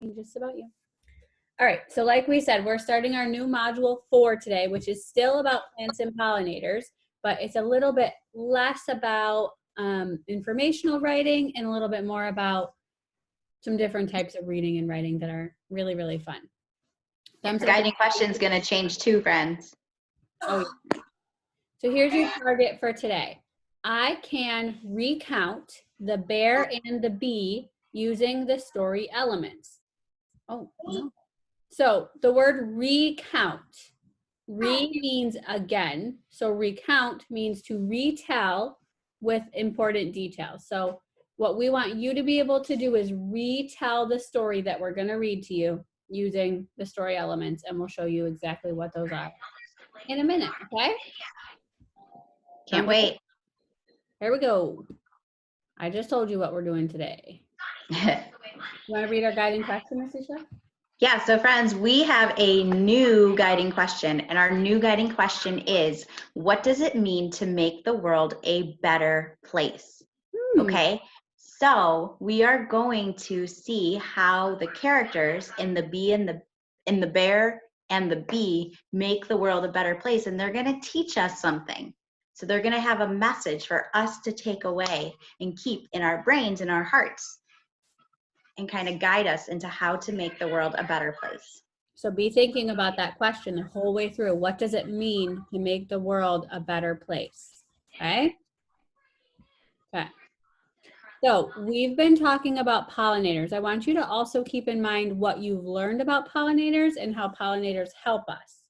Just about you. All right, so like we said, we're starting our new module 4 today, which is still about plants and pollinators, but it's a little bit less about informational writing and a little bit more about some different types of reading and writing that are really, really fun. Guiding question is going to change too, friends. Oh, yeah. So here's your target for today. I can recount the bear and the bee using the story elements. Oh, no. So the word recount, means again. So recount means to retell with important details. So what we want you to be able to do is retell the story that we're going to read to you using the story elements, and we'll show you exactly what those are in a minute, okay? Can't wait. Here we go. I just told you what we're doing today. You want to read our guiding question, Miss Isha? Yeah, so friends, we have a new guiding question, and our new guiding question is, what does it mean to make the world a better place? Okay, so we are going to see how the characters in the bear and the bee make the world a better place, and they're going to teach us something. So they're going to have a message for us to take away and keep in our brains and our hearts, and kind of guide us into how to make the world a better place. So be thinking about that question the whole way through. What does it mean to make the world a better place? Okay? Okay. So we've been talking about pollinators. I want you to also keep in mind what you've learned about pollinators and how pollinators help us.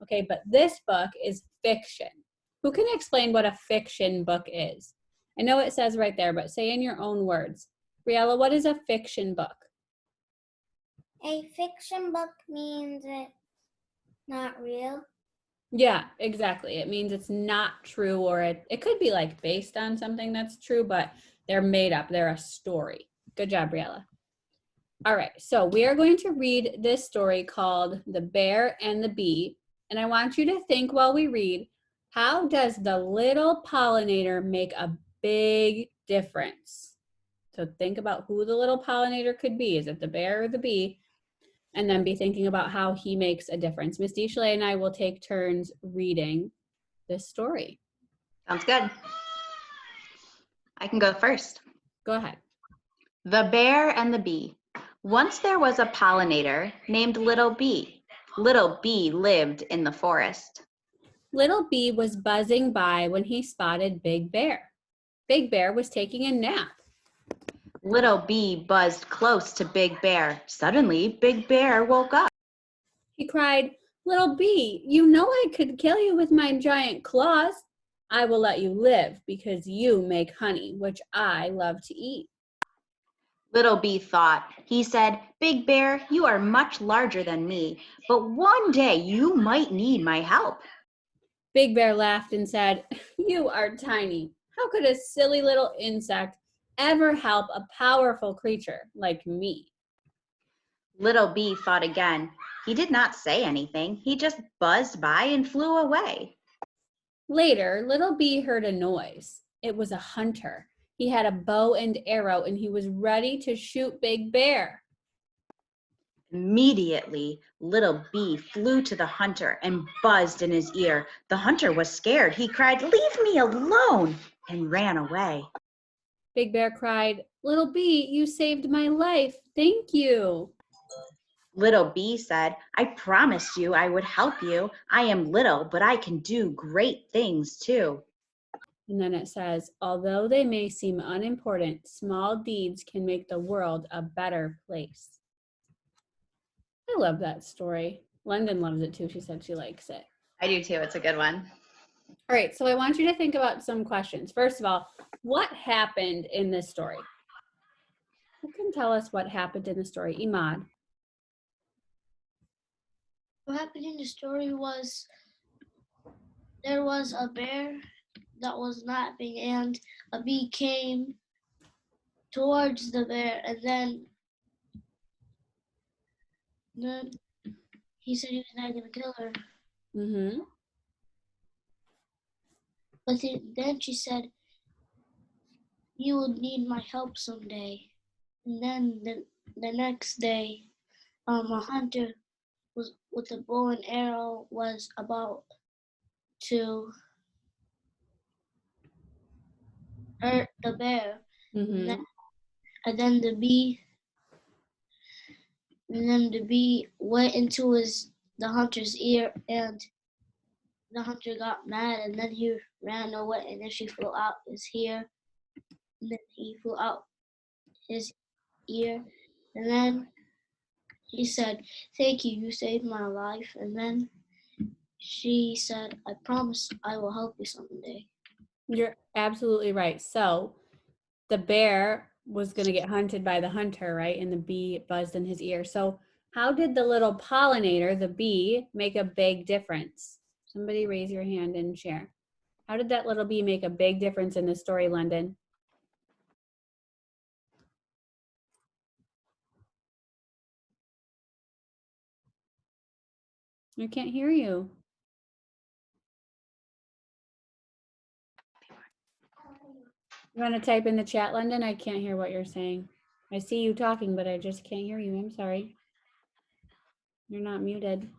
Okay, but this book is fiction. Who can explain what a fiction book is? I know it says right there, but say in your own words. Briella, what is a fiction book? A fiction book means it's not real. Yeah, exactly. It means it's not true, or it could be like based on something that's true, but they're made up. They're a story. Good job, Briella. All right, so we are going to read this story called The Bear and the Bee. And I want you to think while we read, how does the little pollinator make a big difference? So think about who the little pollinator could be. Is it the bear or the bee? And then be thinking about how he makes a difference. Miss Dishley and I will take turns reading this story. Sounds good. I can go first. Go ahead. The Bear and the Bee. Once there was a pollinator named Little Bee. Little Bee lived in the forest. Little Bee was buzzing by when he spotted Big Bear. Big Bear was taking a nap. Little Bee buzzed close to Big Bear. Suddenly, Big Bear woke up. He cried, "Little Bee, you know I could kill you with my giant claws. I will let you live because you make honey, which I love to eat." Little Bee thought. He said, Big Bear, you are much larger than me, but one day you might need my help. Big Bear laughed and said, "You are tiny. How could a silly little insect ever help a powerful creature like me?" Little Bee thought again. He did not say anything. He just buzzed by and flew away. Later, Little Bee heard a noise. It was a hunter. He had a bow and arrow, and he was ready to shoot Big Bear. Immediately, Little Bee flew to the hunter and buzzed in his ear. The hunter was scared. He cried, "Leave me alone," and ran away. Big Bear cried, "Little Bee, you saved my life. Thank you." Little Bee said, I promised you I would help you. I am little, but I can do great things too. And then it says, although they may seem unimportant, small deeds can make the world a better place. I love that story. London loves it too. She said she likes it. I do too. It's a good one. All right, so I want you to think about some questions. First of all, what happened in this story? Who can tell us what happened in the story? Imad. What happened in the story was there was a bear that was napping, and a bee came towards the bear, and then he said he was not going to kill her. Mm-hmm. But then she said, "You will need my help someday." And then the next day, a hunter was with a bow and arrow was about to hurt the bear, Mm-hmm. and then the bee went into the hunter's ear, and the hunter got mad, and then he ran away, and then she flew out his ear, and then he flew out his ear, and then he said, "Thank you, you saved my life." And then she said, "I promise I will help you someday." You're absolutely right. So the bear was going to get hunted by the hunter, right? And the bee buzzed in his ear. So how did the little pollinator, the bee, make a big difference? Somebody raise your hand and share. How did that little bee make a big difference in the story, London? I can't hear you. You want to type in the chat, London? I can't hear what you're saying. I see you talking, but I just can't hear you. I'm sorry. You're not muted.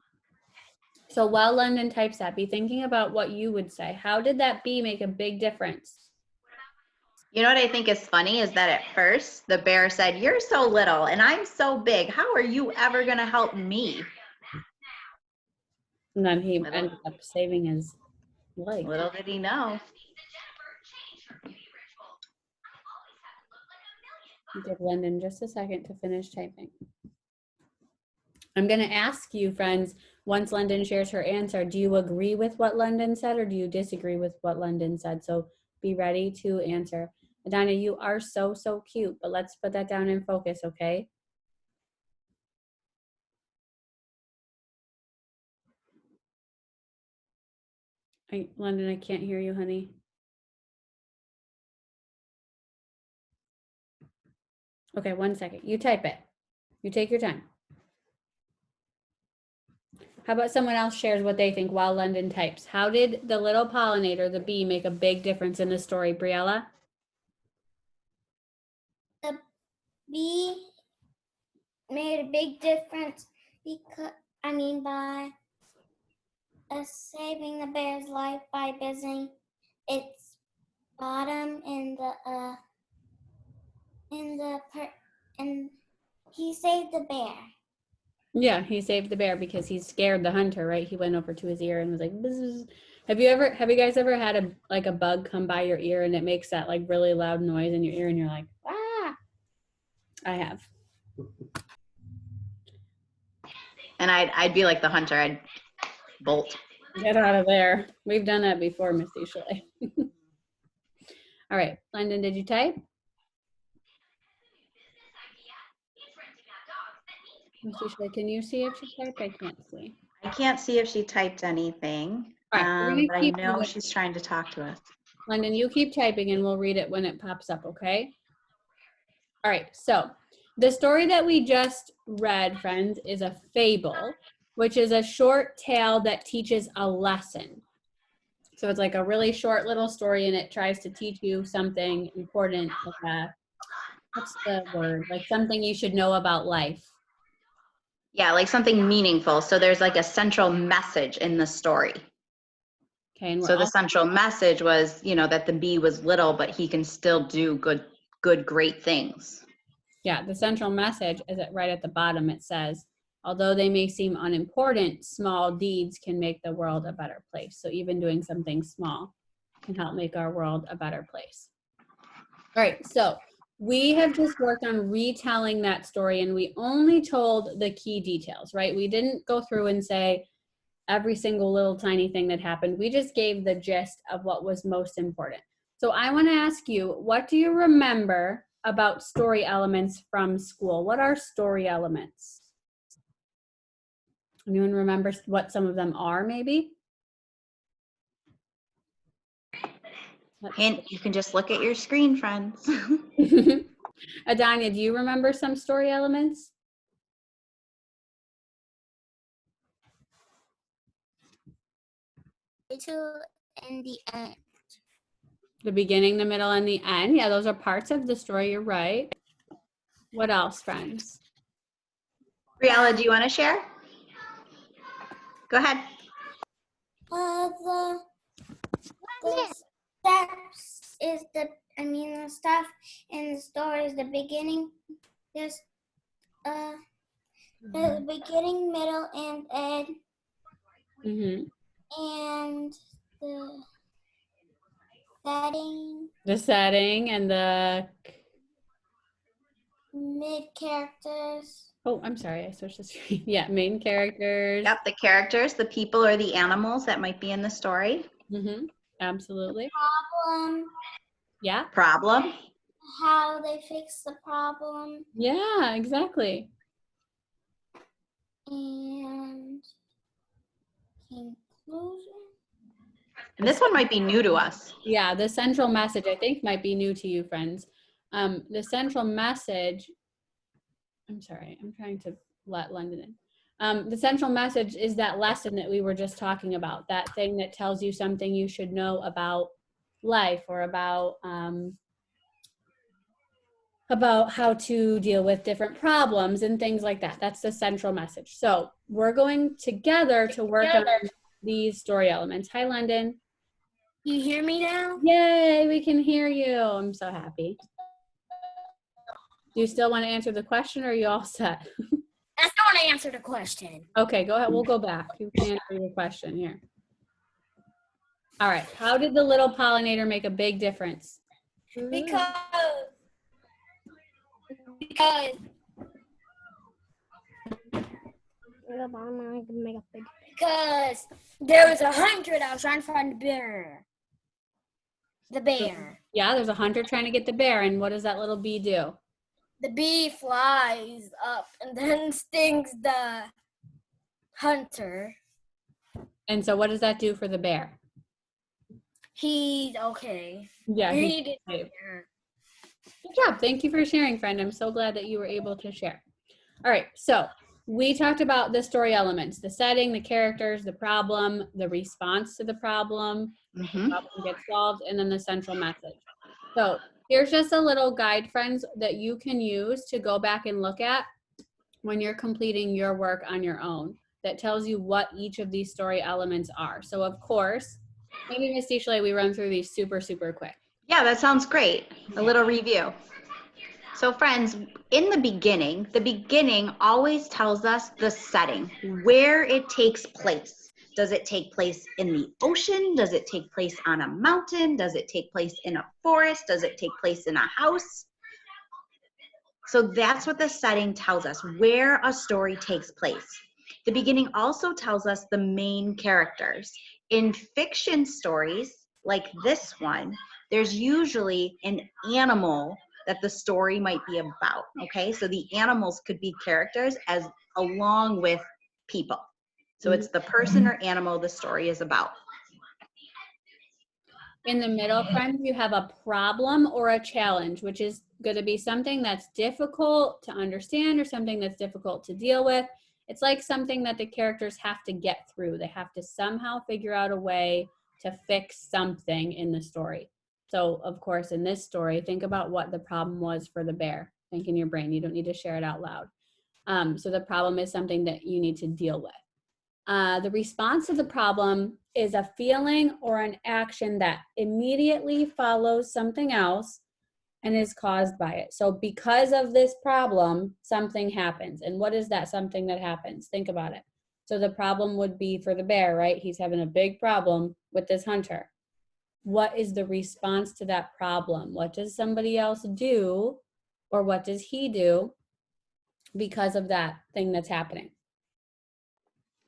So while London types that, be thinking about what you would say. How did that bee make a big difference? You know what I think is funny is that at first the bear said, "You're so little and I'm so big. How are you ever going to help me?" And then he Little, ended up saving his life. little did he know. Give London just a second to finish typing. I'm going to ask you, friends, once London shares her answer, do you agree with what London said or do you disagree with what London said? So be ready to answer. Adana, you are so, so cute, but let's put that down and focus, okay? London, I can't hear you, honey. Okay, 1 second. You type it. You take your time. How about someone else shares what they think while London types? How did the little pollinator, the bee, make a big difference in the story, Briella? The bee made a big difference because, by saving the bear's life by buzzing its bottom and he saved the bear. Yeah, he saved the bear because he scared the hunter, right? He went over to his ear and was like, bzz. Have you guys ever had a bug come by your ear and it makes that like really loud noise in your ear and you're like, ah? I have. And I'd be like the hunter. I'd bolt. Get out of there. We've done that before, Misty Shalay. All right, London, did you type? Misty Shalay, can you see if she typed? I can't see. I can't see if she typed anything, All right, we're gonna but I keep know moving. she's trying to talk to us. London, you keep typing and we'll read it when it pops up, okay? All right, so the story that we just read, friends, is a fable, which is a short tale that teaches a lesson. So it's like a really short little story and it tries to teach you something important, like what's the word? Like something you should know about life. Yeah, like something meaningful. So there's like a central message in the story. Okay, and So the central message was, that the bee was little, but he can still do good, great things. Yeah, the central message is right at the bottom. It says, although they may seem unimportant, small deeds can make the world a better place. So even doing something small can help make our world a better place. All right, so we have just worked on retelling that story and we only told the key details, right? We didn't go through and say every single little tiny thing that happened. We just gave the gist of what was most important. So I want to ask you, what do you remember about story elements from school? What are story elements? Anyone remember what some of them are, maybe? Hint, you can just look at your screen, friends. Adanya, do you remember some story elements? In the end. The beginning, the middle, and the end. Yeah, those are parts of the story. You're right. What else, friends? Briella, do you want to share? Go ahead. The steps is the stuff in the story is the beginning. There's the beginning, middle, and end, and the setting, The setting and the, mid characters. oh, I'm sorry, I switched the screen. Yeah, main characters. Yep, the characters, the people or the animals that might be in the story. Absolutely. Problem, Yeah. Problem. how they fix the problem, Yeah, exactly. and conclusion. And this one might be new to us. Yeah, the central message I think might be new to you, friends. The central message, I'm sorry, I'm trying to let London in. The central message is that lesson that we were just talking about, that thing that tells you something you should know about life or about how to deal with different problems and things like that. That's the central message. So we're going together to work on these story elements. Hi, London. You hear me now? Yay, we can hear you. I'm so happy. Do you still want to answer the question or are you all set? I still want to answer the question. Okay, go ahead. We'll go back. You can answer your question here. All right. How did the little pollinator make a big difference? Because there was a hunter that was trying to find the bear. The bear. Yeah, there's a hunter trying to get the bear. And what does that little bee do? The bee flies up and then stings the hunter. And so what does that do for the bear? He's okay. Yeah, He did. Good job. Thank you for sharing, friend. I'm so glad that you were able to share. All right, so we talked about the story elements, the setting, the characters, the problem, the response to the problem, the problem gets solved, and then the central message. So here's just a little guide, friends, that you can use to go back and look at when you're completing your work on your own that tells you what each of these story elements are. So of course, maybe Miss Tishley, we run through these super, super quick. Yeah, that sounds great. A little review. So friends, in the beginning always tells us the setting, where it takes place. Does it take place in the ocean? Does it take place on a mountain? Does it take place in a forest? Does it take place in a house? So that's what the setting tells us, where a story takes place. The beginning also tells us the main characters. In fiction stories, like this one, there's usually an animal that the story might be about, okay? So the animals could be characters as along with people. So it's the person or animal the story is about. In the middle, friends, you have a problem or a challenge, which is going to be something that's difficult to understand or something that's difficult to deal with. It's like something that the characters have to get through. They have to somehow figure out a way to fix something in the story. So, of course, in this story, think about what the problem was for the bear. Think in your brain. You don't need to share it out loud. So the problem is something that you need to deal with. The response to the problem is a feeling or an action that immediately follows something else and is caused by it. So because of this problem, something happens. And what is that something that happens? Think about it. So the problem would be for the bear, right? He's having a big problem with this hunter. What is the response to that problem? What does somebody else do, or what does he do because of that thing that's happening?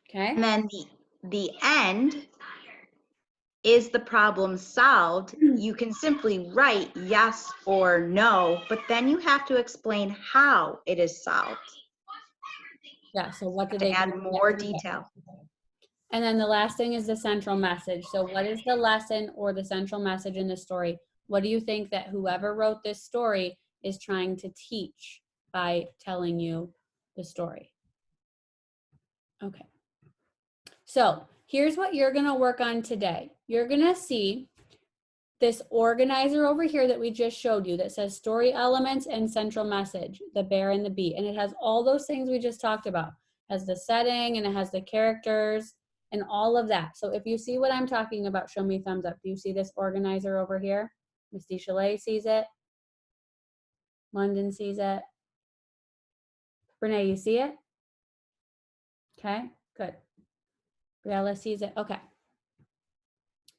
Okay. And then the end is the problem solved. You can simply write yes or no, but then you have to explain how it is solved. Yeah, so what did To they add do? more detail. And then the last thing is the central message. So what is the lesson or the central message in the story? What do you think that whoever wrote this story is trying to teach by telling you the story? Okay. So here's what you're going to work on today. You're going to see this organizer over here that we just showed you that says story elements and central message, the bear and the bee. And it has all those things we just talked about. It has the setting and it has the characters and all of that. So if you see what I'm talking about, show me thumbs up. Do you see this organizer over here? Misty Chalet sees it. London sees it. Renee, you see it? Okay, good. Briella sees it. Okay.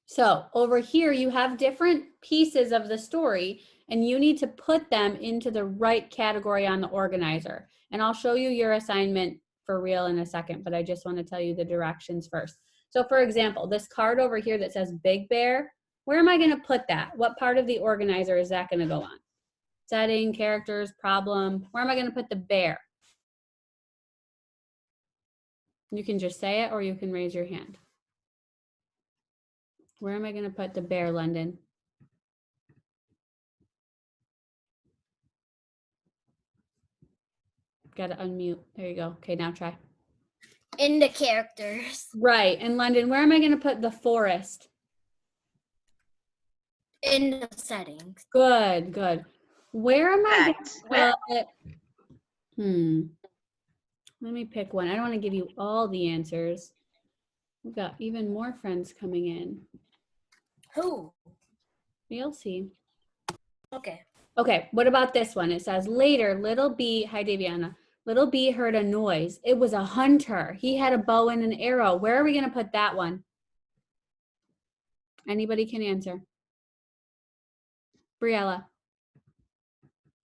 So over here, you have different pieces of the story and you need to put them into the right category on the organizer. And I'll show you your assignment for real in a second, but I just want to tell you the directions first. So for example, this card over here that says Big Bear, where am I going to put that? What part of the organizer is that going to go on? Setting, characters, problem. Where am I going to put the bear? You can just say it or you can raise your hand. Where am I going to put the bear, London? Got to unmute. There you go. Okay, now try. In the characters. Right. And London, where am I going to put the forest? In the settings. Good, good. Where am I Where? going to put, let me pick one. I don't want to give you all the answers. We've got even more friends coming in. Who? You'll see. Okay. Okay, what about this one? It says, later, little bee, hi Daviana, little bee heard a noise. It was a hunter. He had a bow and an arrow. Where are we going to put that one? Anybody can answer. Briella.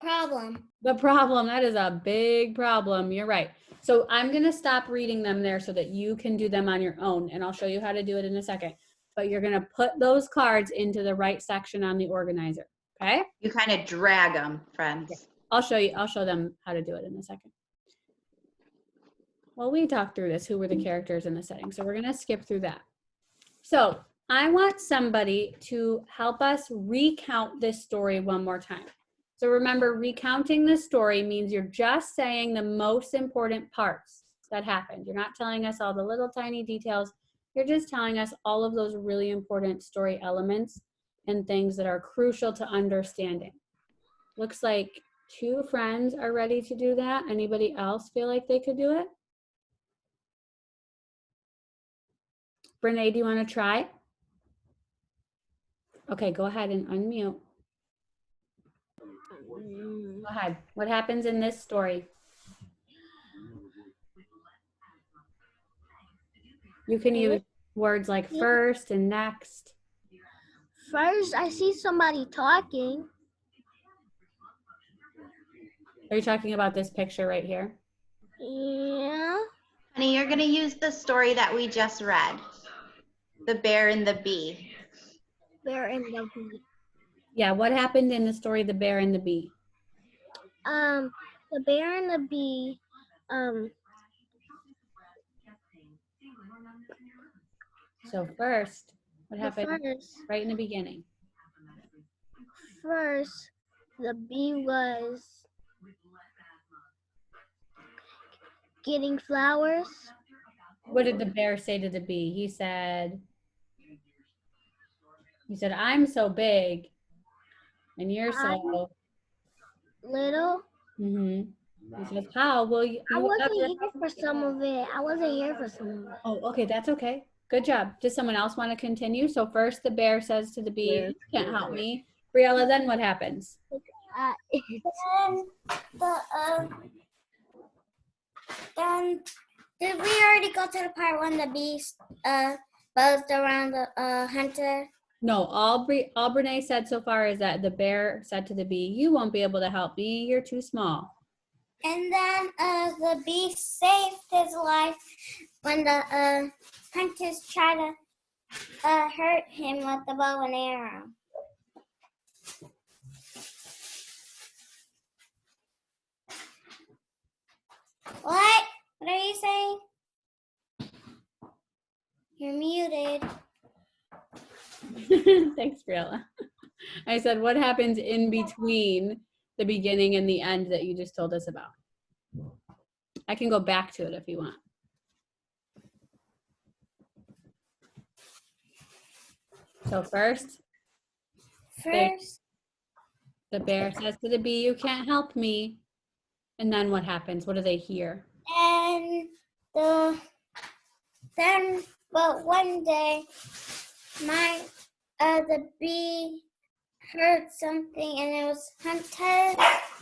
Problem. The problem, that is a big problem. You're right. So I'm going to stop reading them there so that you can do them on your own. And I'll show you how to do it in a second. But you're going to put those cards into the right section on the organizer. Okay? You kind of drag them, friends. I'll show them how to do it in a second. Well, we talked through this, who were the characters in the setting. So we're going to skip through that. So I want somebody to help us recount this story one more time. So remember, recounting the story means you're just saying the most important parts that happened. You're not telling us all the little tiny details. You're just telling us all of those really important story elements and things that are crucial to understanding. Looks like 2 friends are ready to do that. Anybody else feel like they could do it? Brene, do you want to try? Okay, go ahead and unmute. Go ahead. What happens in this story? You can use words like first and next. First, I see somebody talking. Are you talking about this picture right here? Yeah. Honey, you're going to use the story that we just read. The Bear and the Bee. Bear and the bee. Yeah, what happened in the story, The Bear and the Bee? The bear and the bee, So first, what happened first, right in the beginning? the bee was getting flowers. What did the bear say to the bee? He said, I'm so big and you're so Little. He says, how will you I wasn't ever here for some of it. Oh, okay, that's okay. Good job. Does someone else want to continue? So first the bear says to the bee, you can't help me. Briella, then what happens? Then did we already go to the part when the bees buzzed around the hunter? No, all Brene said so far is that the bear said to the bee, you won't be able to help me. You're too small. And then the bee saved his life when the hunters tried to hurt him with the bow and arrow. What? What are you saying? You're muted. Thanks, Briella. I said, what happens in between the beginning and the end that you just told us about? I can go back to it if you want. So first, First, The bear says to the bee, you can't help me. And then what happens? What do they hear? and but one day, the bee heard something, and it was hunter,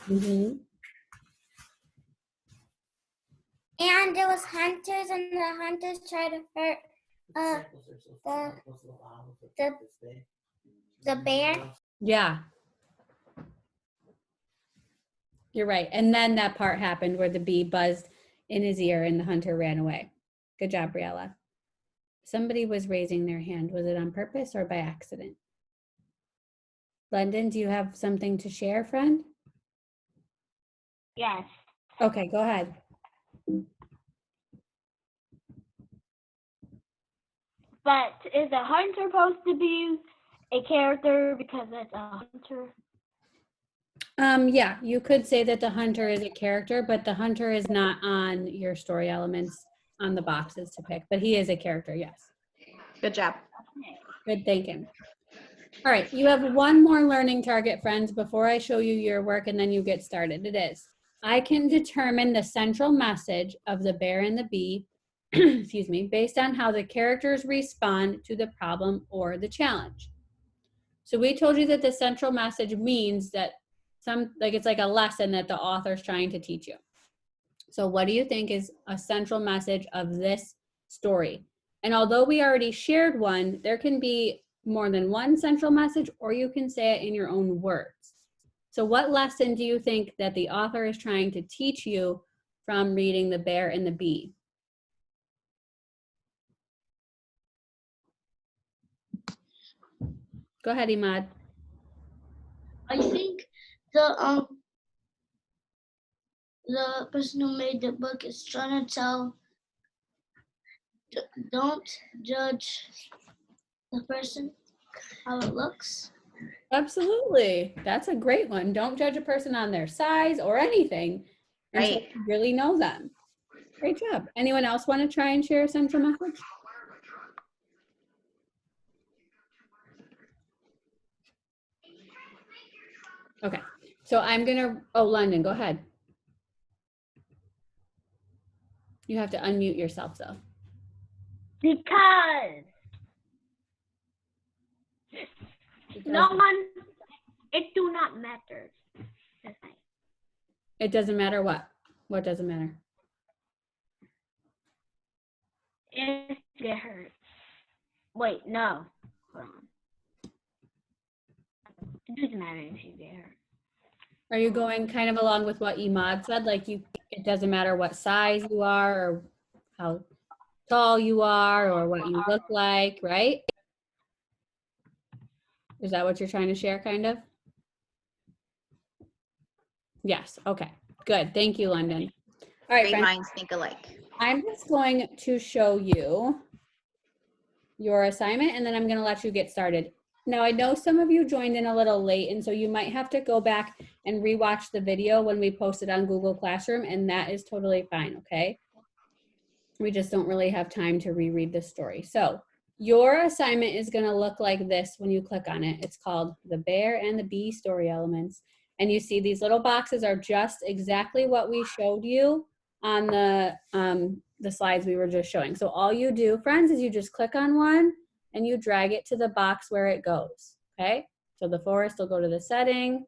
Mm-hmm. and it was hunters, and the hunters tried to hurt the bear. Yeah. You're right. And then that part happened where the bee buzzed in his ear and the hunter ran away. Good job, Briella. Somebody was raising their hand. Was it on purpose or by accident? London, do you have something to share, friend? Yes. Okay, go ahead. But is a hunter supposed to be a character because it's a hunter? Yeah, you could say that the hunter is a character, but the hunter is not on your story elements on the boxes to pick, but he is a character, yes. Good job. Good thinking. All right, you have one more learning target, friends, before I show you your work and then you get started. It is, I can determine the central message of the bear and the bee, excuse me, based on how the characters respond to the problem or the challenge. So we told you that the central message means that it's like a lesson that the author's trying to teach you. So what do you think is a central message of this story? And although we already shared one, there can be more than one central message, or you can say it in your own words. So what lesson do you think that the author is trying to teach you from reading The Bear and the Bee? Go ahead, Imad. I think the person who made the book is trying to tell, don't judge the person how it looks. Absolutely. That's a great one. Don't judge a person on their size or anything until Right. you really know them. Great job. Anyone else want to try and share a central message? Okay. So I'm going to, London, go ahead. You have to unmute yourself though. Because no one, it do not matter. It doesn't matter what? What doesn't matter? If it hurts. Wait, no. Hold on. It doesn't matter if you get hurt. Are you going kind of along with what Imad said? Like it doesn't matter what size you are or how tall you are or what you look like, right? Is that what you're trying to share, kind of? Yes, okay, good. Thank you, London. All right, Great friends. minds think alike. I'm just going to show you your assignment and then I'm gonna let you get started. Now, I know some of you joined in a little late, and so you might have to go back and rewatch the video when we post it on Google Classroom, and that is totally fine, okay? We just don't really have time to reread the story. So your assignment is gonna look like this when you click on it. It's called The Bear and the Bee Story Elements. And you see these little boxes are just exactly what we showed you on the slides we were just showing. So all you do, friends, is you just click on one and you drag it to the box where it goes, okay? So the forest will go to the setting,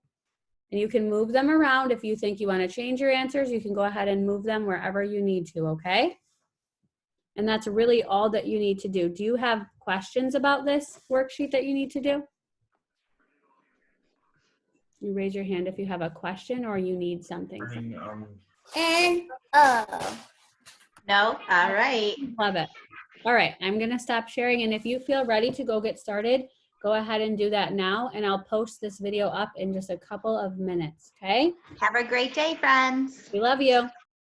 and you can move them around. If you think you want to change your answers, you can go ahead and move them wherever you need to, okay? And that's really all that you need to do. Do you have questions about this worksheet that you need to do? You raise your hand if you have a question or you need something. And No? All right. Love it. All right, I'm gonna stop sharing, and if you feel ready to go get started, go ahead and do that now, and I'll post this video up in just a couple of minutes, okay? Have a great day, friends. We love you.